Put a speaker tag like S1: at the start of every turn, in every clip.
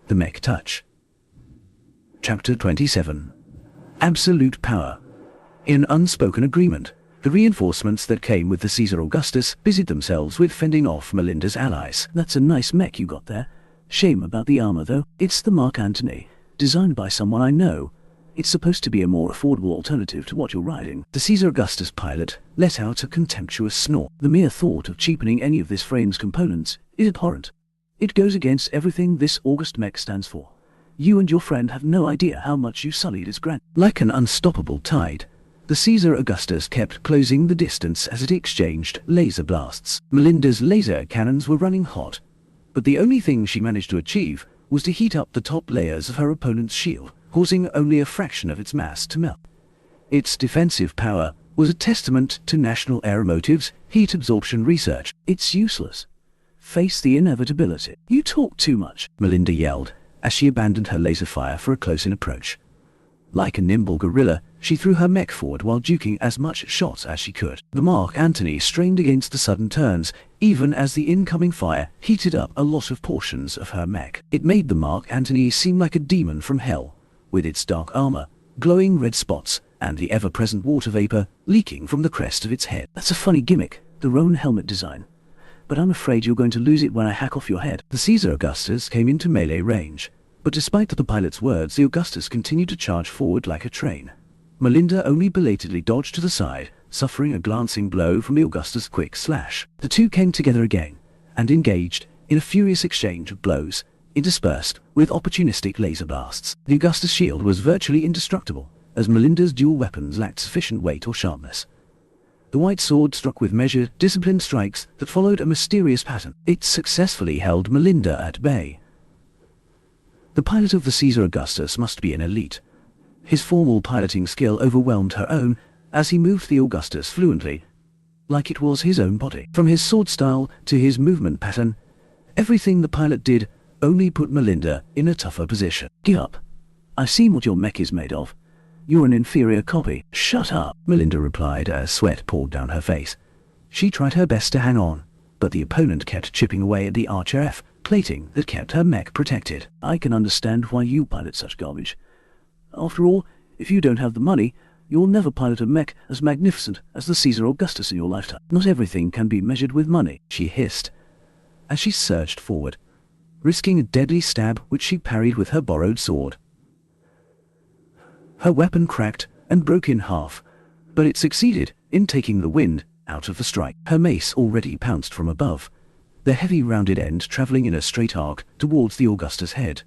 S1: The Mech Touch. Chapter 27. Absolute Power. In unspoken agreement, the reinforcements that came with the Caesar Augustus busied themselves with fending off Melinda's allies.
S2: That's a nice mech you got there. Shame about the armor, though. It's the Mark Antony, designed by someone I know. It's supposed to be a more affordable alternative to what you're riding.
S1: The Caesar Augustus pilot let out a contemptuous snort.
S2: The mere thought of cheapening any of this frame's components is abhorrent. It goes against everything this August mech stands for. You and your friend have no idea how much you sullied its grand.
S1: Like an unstoppable tide, the Caesar Augustus kept closing the distance as it exchanged laser blasts. Melinda's laser cannons were running hot, but the only thing she managed to achieve was to heat up the top layers of her opponent's shield, causing only a fraction of its mass to melt. Its defensive power was a testament to National Aeromotive's heat absorption research.
S2: It's useless. Face the inevitability.
S1: You talk too much, Melinda yelled as she abandoned her laser fire for a close-in approach. Like a nimble gorilla, she threw her mech forward while duking as much shots as she could. The Mark Antony strained against the sudden turns, even as the incoming fire heated up a lot of portions of her mech. It made the Mark Antony seem like a demon from hell, with its dark armor, glowing red spots, and the ever-present water vapor leaking from the crest of its head.
S2: That's a funny gimmick, the Roan helmet design. But I'm afraid you're going to lose it when I hack off your head.
S1: The Caesar Augustus came into melee range, but despite the pilot's words, the Augustus continued to charge forward like a train. Melinda only belatedly dodged to the side, suffering a glancing blow from the Augustus' quick slash. The two came together again, and engaged in a furious exchange of blows, interspersed with opportunistic laser blasts. The Augustus' shield was virtually indestructible, as Melinda's dual weapons lacked sufficient weight or sharpness. The white sword struck with measured, disciplined strikes that followed a mysterious pattern. It successfully held Melinda at bay. The pilot of the Caesar Augustus must be an elite. His formal piloting skill overwhelmed her own as he moved the Augustus fluently, like it was his own body. From his sword style to his movement pattern, everything the pilot did only put Melinda in a tougher position.
S2: Give up. I've seen what your mech is made of. You're an inferior copy.
S1: Shut up, Melinda replied as sweat poured down her face. She tried her best to hang on, but the opponent kept chipping away at the Archer F plating that kept her mech protected.
S2: I can understand why you pilot such garbage. After all, if you don't have the money, you'll never pilot a mech as magnificent as the Caesar Augustus in your lifetime. Not everything can be measured with money,
S1: she hissed as she surged forward, risking a deadly stab which she parried with her borrowed sword. Her weapon cracked and broke in half, but it succeeded in taking the wind out of the strike. Her mace already pounced from above, the heavy rounded end traveling in a straight arc towards the Augustus' head.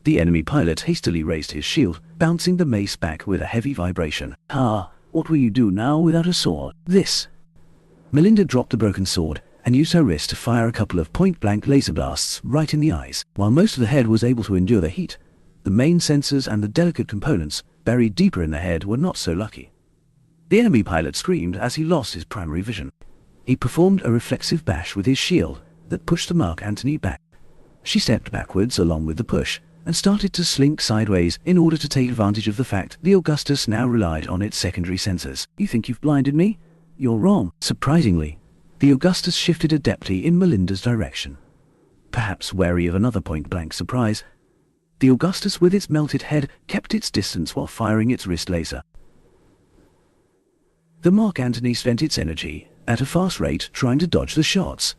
S1: The enemy pilot hastily raised his shield, bouncing the mace back with a heavy vibration.
S2: What will you do now without a sword?
S1: This. Melinda dropped the broken sword and used her wrist to fire a couple of point-blank laser blasts right in the eyes. While most of the head was able to endure the heat, the main sensors and the delicate components buried deeper in the head were not so lucky. The enemy pilot screamed as he lost his primary vision. He performed a reflexive bash with his shield that pushed the Mark Antony back. She stepped backwards along with the push and started to slink sideways in order to take advantage of the fact the Augustus now relied on its secondary sensors.
S2: You think you've blinded me? You're wrong.
S1: Surprisingly, the Augustus shifted adeptly in Melinda's direction. Perhaps wary of another point-blank surprise, the Augustus with its melted head kept its distance while firing its wrist laser. The Mark Antony spent its energy at a fast rate trying to dodge the shots.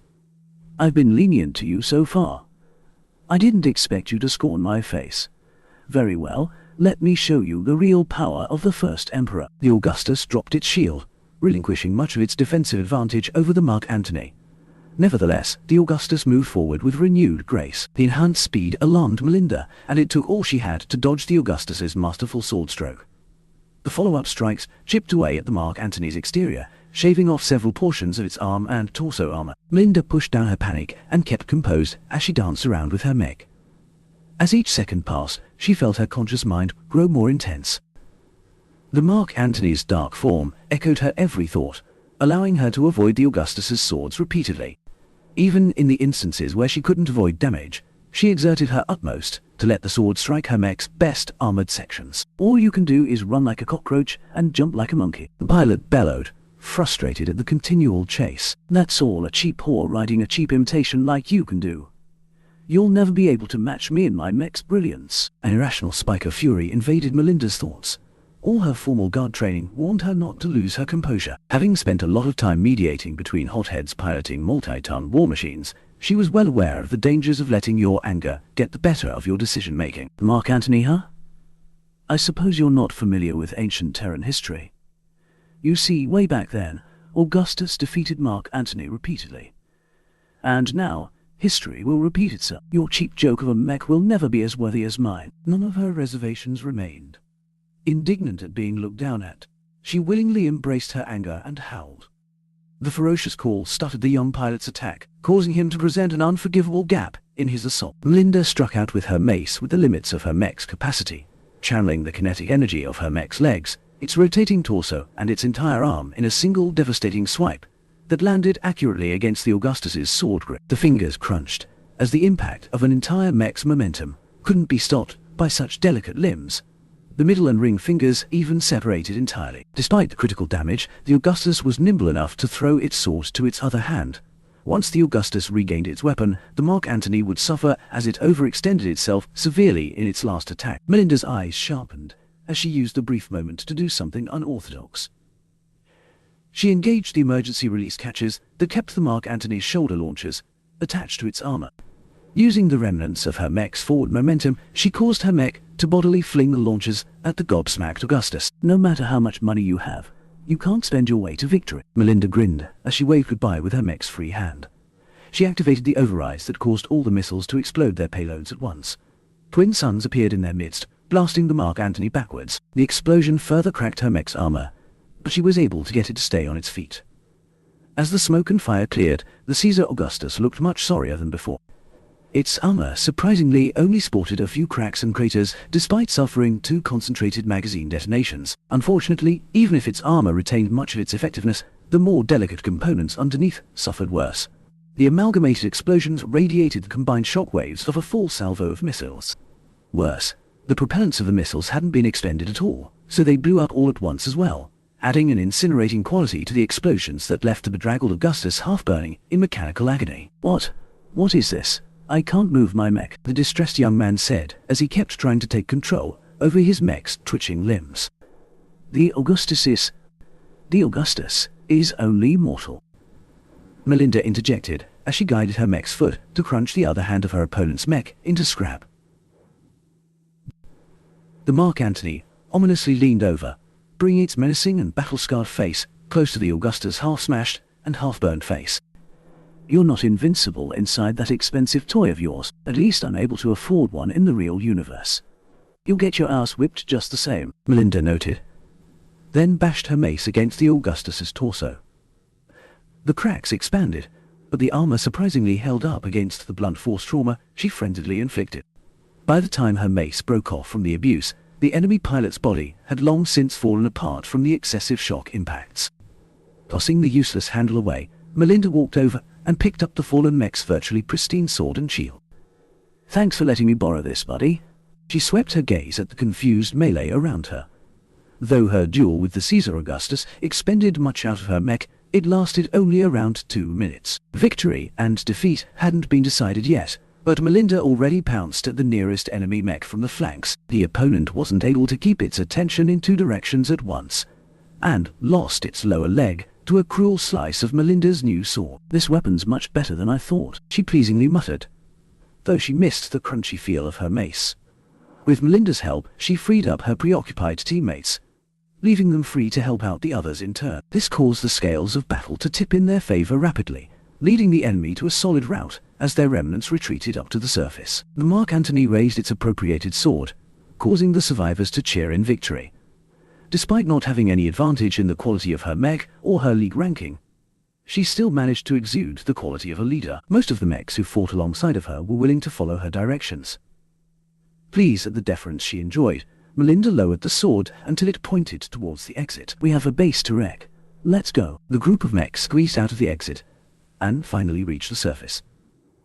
S2: I've been lenient to you so far. I didn't expect you to scorn my face. Very well, let me show you the real power of the First Emperor.
S1: The Augustus dropped its shield, relinquishing much of its defensive advantage over the Mark Antony. Nevertheless, the Augustus moved forward with renewed grace. The enhanced speed alarmed Melinda, and it took all she had to dodge the Augustus's masterful sword stroke. The follow-up strikes chipped away at the Mark Antony's exterior, shaving off several portions of its arm and torso armor. Melinda pushed down her panic and kept composed as she danced around with her mech. As each second passed, she felt her conscious mind grow more intense. The Mark Antony's dark form echoed her every thought, allowing her to avoid the Augustus's swords repeatedly. Even in the instances where she couldn't avoid damage, she exerted her utmost to let the sword strike her mech's best armored sections.
S2: All you can do is run like a cockroach and jump like a monkey.
S1: The pilot bellowed, frustrated at the continual chase.
S2: That's all a cheap whore riding a cheap imitation like you can do. You'll never be able to match me in my mech's brilliance.
S1: An irrational spike of fury invaded Melinda's thoughts. All her formal guard training warned her not to lose her composure. Having spent a lot of time mediating between hotheads piloting multi-ton war machines, she was well aware of the dangers of letting your anger get the better of your decision-making.
S2: Mark Antony, huh? I suppose you're not familiar with ancient Terran history. You see, way back then, Augustus defeated Mark Antony repeatedly. And now, history will repeat itself. Your cheap joke of a mech will never be as worthy as mine.
S1: None of her reservations remained. Indignant at being looked down at, she willingly embraced her anger and howled. The ferocious call stuttered the young pilot's attack, causing him to present an unforgivable gap in his assault. Melinda struck out with her mace with the limits of her mech's capacity, channeling the kinetic energy of her mech's legs, its rotating torso, and its entire arm in a single devastating swipe that landed accurately against the Augustus's sword grip. The fingers crunched, as the impact of an entire mech's momentum couldn't be stopped by such delicate limbs. The middle and ring fingers even separated entirely. Despite the critical damage, the Augustus was nimble enough to throw its sword to its other hand. Once the Augustus regained its weapon, the Mark Antony would suffer as it overextended itself severely in its last attack. Melinda's eyes sharpened as she used the brief moment to do something unorthodox. She engaged the emergency release catches that kept the Mark Antony's shoulder launchers attached to its armor. Using the remnants of her mech's forward momentum, she caused her mech to bodily fling the launchers at the gobsmacked Augustus.
S2: No matter how much money you have, you can't spend your way to victory.
S1: Melinda grinned as she waved goodbye with her mech's free hand. She activated the overrides that caused all the missiles to explode their payloads at once. Twin suns appeared in their midst, blasting the Mark Antony backwards. The explosion further cracked her mech's armor, but she was able to get it to stay on its feet. As the smoke and fire cleared, the Caesar Augustus looked much sorrier than before. Its armor surprisingly only sported a few cracks and craters despite suffering 2 concentrated magazine detonations. Unfortunately, even if its armor retained much of its effectiveness, the more delicate components underneath suffered worse. The amalgamated explosions radiated the combined shockwaves of a full salvo of missiles. Worse, the propellants of the missiles hadn't been expended at all, so they blew up all at once as well, adding an incinerating quality to the explosions that left the bedraggled Augustus half-burning in mechanical agony.
S2: What is this? I can't move my mech,
S1: the distressed young man said as he kept trying to take control over his mech's twitching limbs.
S2: The Augustus is only mortal.
S1: Melinda interjected as she guided her mech's foot to crunch the other hand of her opponent's mech into scrap. The Mark Antony ominously leaned over, bringing its menacing and battle-scarred face close to the Augustus' half-smashed and half-burned face.
S2: You're not invincible inside that expensive toy of yours. At least I'm able to afford one in the real universe. You'll get your ass whipped just the same,
S1: Melinda noted, then bashed her mace against the Augustus's torso. The cracks expanded, but the armor surprisingly held up against the blunt force trauma she frenziedly inflicted. By the time her mace broke off from the abuse, the enemy pilot's body had long since fallen apart from the excessive shock impacts. Tossing the useless handle away, Melinda walked over and picked up the fallen mech's virtually pristine sword and shield.
S2: Thanks for letting me borrow this, buddy.
S1: She swept her gaze at the confused melee around her. Though her duel with the Caesar Augustus expended much out of her mech, it lasted only around 2 minutes. Victory and defeat hadn't been decided yet, but Melinda already pounced at the nearest enemy mech from the flanks. The opponent wasn't able to keep its attention in 2 directions at once, and lost its lower leg to a cruel slice of Melinda's new sword.
S2: This weapon's much better than I thought,
S1: she pleasingly muttered, though she missed the crunchy feel of her mace. With Melinda's help, she freed up her preoccupied teammates, leaving them free to help out the others in turn. This caused the scales of battle to tip in their favor rapidly, leading the enemy to a solid rout as their remnants retreated up to the surface. The Mark Antony raised its appropriated sword, causing the survivors to cheer in victory. Despite not having any advantage in the quality of her mech or her league ranking, she still managed to exude the quality of a leader. Most of the mechs who fought alongside of her were willing to follow her directions. Pleased at the deference she enjoyed, Melinda lowered the sword until it pointed towards the exit.
S2: We have a base to wreck. Let's go.
S1: The group of mechs squeezed out of the exit and finally reached the surface.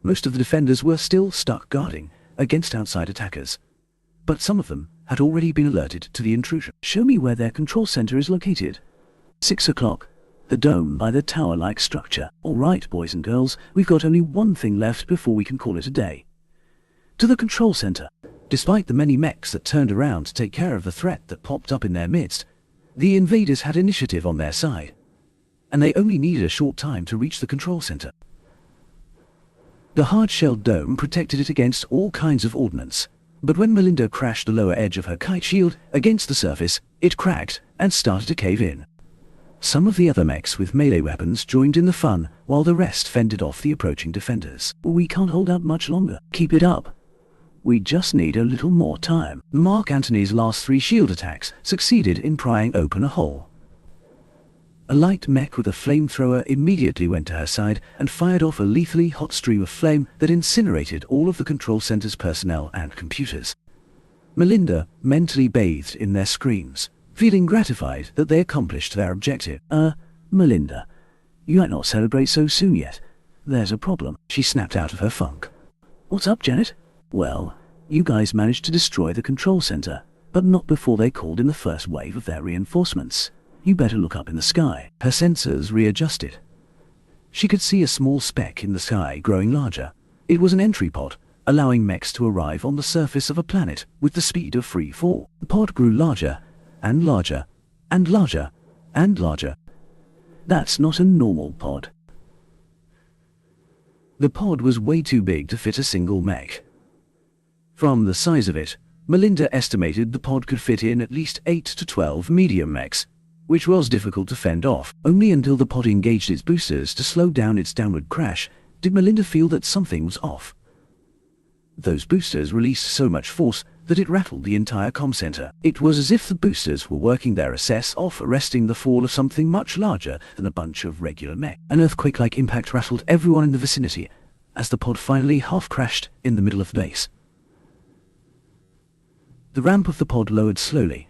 S1: Most of the defenders were still stuck guarding against outside attackers, but some of them had already been alerted to the intrusion.
S2: Show me where their control center is located. 6 o'clock. The dome by the tower-like structure. All right, boys and girls, we've got only one thing left before we can call it a day. to the control center. Despite the many mechs that turned around to take care of the threat that popped up in their midst, the invaders had initiative on their side, and they only needed a short time to reach the control center. The hard-shelled dome protected it against all kinds of ordnance, but when Melinda crashed the lower edge of her kite shield against the surface, it cracked and started to cave in. Some of the other mechs with melee weapons joined in the fun, while the rest fended off the approaching defenders. We can't hold out much longer. Keep it up. We just need a little more time. Mark Antony's last 3 shield attacks succeeded in prying open a hole. A light mech with a flamethrower immediately went to her side and fired off a lethally hot stream of flame that incinerated all of the control center's personnel and computers. Melinda mentally bathed in their screams, feeling gratified that they accomplished their objective. Melinda, you might not celebrate so soon yet. There's a problem. She snapped out of her funk. What's up, Janet? Well, you guys managed to destroy the control center, but not before they called in the first wave of their reinforcements. You better look up in the sky. Her sensors readjusted. She could see a small speck in the sky growing larger. It was an entry pod, allowing mechs to arrive on the surface of a planet with the speed of free fall. The pod grew larger, and larger, and larger, and larger. That's not a normal pod. The pod was way too big to fit a single mech. From the size of it, Melinda estimated the pod could fit in at least 8 to 12 medium mechs, which was difficult to fend off. Only until the pod engaged its boosters to slow down its downward crash did Melinda feel that something was off. Those boosters released so much force that it rattled the entire comm center. It was as if the boosters were working their assess off, arresting the fall of something much larger than a bunch of regular mech. An earthquake-like impact rattled everyone in the vicinity as the pod finally half-crashed in the middle of the base. The ramp of the pod lowered slowly,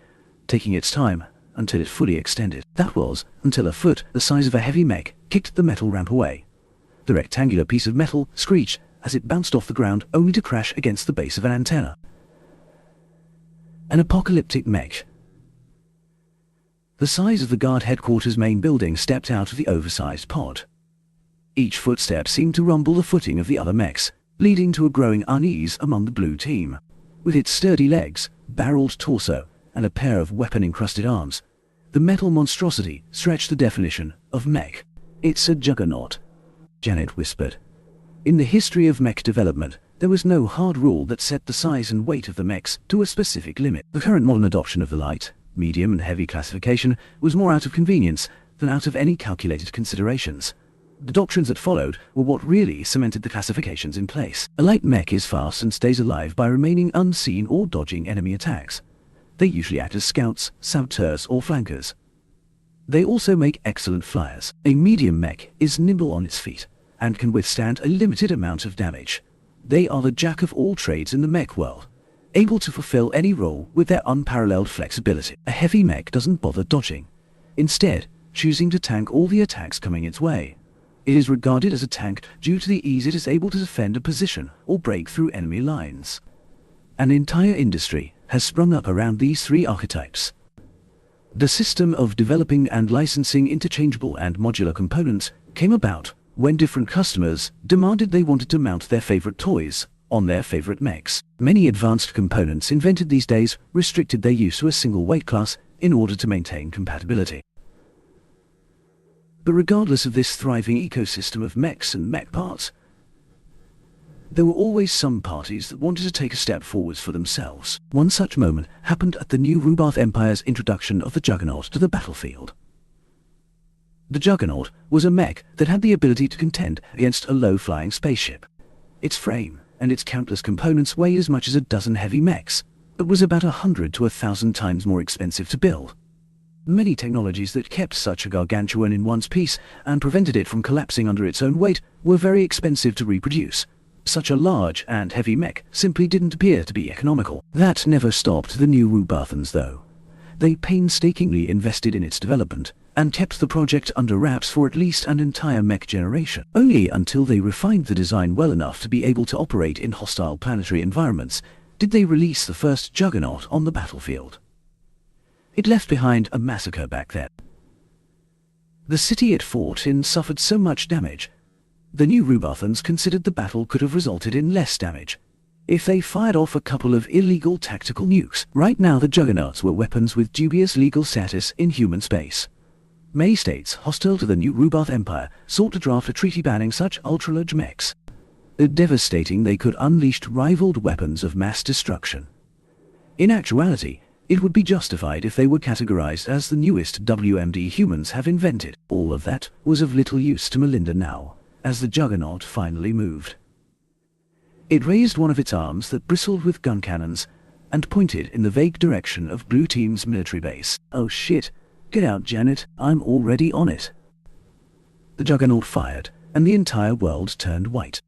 S2: taking its time until it fully extended. That was until a foot the size of a heavy mech kicked the metal ramp away. The rectangular piece of metal screeched as it bounced off the ground, only to crash against the base of an antenna. An apocalyptic mech. The size of the guard headquarters main building stepped out of the oversized pod. Each footstep seemed to rumble the footing of the other mechs, leading to a growing unease among the blue team. With its sturdy legs, barreled torso, and a pair of weapon-encrusted arms, the metal monstrosity stretched the definition of mech. It's a juggernaut, Janet whispered. In the history of mech development, there was no hard rule that set the size and weight of the mechs to a specific limit. The current modern adoption of the light, medium and heavy classification was more out of convenience than out of any calculated considerations. The doctrines that followed were what really cemented the classifications in place. A light mech is fast and stays alive by remaining unseen or dodging enemy attacks. They usually act as scouts, saboteurs, or flankers. They also make excellent flyers. A medium mech is nimble on its feet and can withstand a limited amount of damage. They are the jack of all trades in the mech world, able to fulfill any role with their unparalleled flexibility. A heavy mech doesn't bother dodging, instead choosing to tank all the attacks coming its way. It is regarded as a tank due to the ease it is able to defend a position or break through enemy lines. An entire industry has sprung up around these 3 archetypes. The system of developing and licensing interchangeable and modular components came about when different customers demanded they wanted to mount their favorite toys on their favorite mechs. Many advanced components invented these days restricted their use to a single weight class in order to maintain compatibility. But regardless of this thriving ecosystem of mechs and mech parts, there were always some parties that wanted to take a step forwards for themselves. One such moment happened at the new Rubath Empire's introduction of the Juggernaut to the battlefield. The Juggernaut was a mech that had the ability to contend against a low-flying spaceship. Its frame and its countless components weighed as much as a dozen heavy mechs, but was about 100 to 1,000 times more expensive to build. Many technologies that kept such a gargantuan in one piece and prevented it from collapsing under its own weight were very expensive to reproduce. Such a large and heavy mech simply didn't appear to be economical. That never stopped the new Rubathans, though. They painstakingly invested in its development and kept the project under wraps for at least an entire mech generation. Only until they refined the design well enough to be able to operate in hostile planetary environments did they release the first Juggernaut on the battlefield. It left behind a massacre back then. The city it fought in suffered so much damage. The new Rubathans considered the battle could have resulted in less damage.
S1: If they fired off a couple of illegal tactical nukes, right now the juggernauts were weapons with dubious legal status in human space. Many states hostile to the new Rubath Empire sought to draft a treaty banning such ultra-large mechs. Devastating, they could unleash rivaled weapons of mass destruction. In actuality, it would be justified if they were categorized as the newest WMD humans have invented. All of that was of little use to Melinda now, as the Juggernaut finally moved. It raised one of its arms that bristled with gun cannons and pointed in the vague direction of Blue Team's military base.
S2: Oh shit, get out, Janet, I'm already on it.
S1: The Juggernaut fired, and the entire world turned white.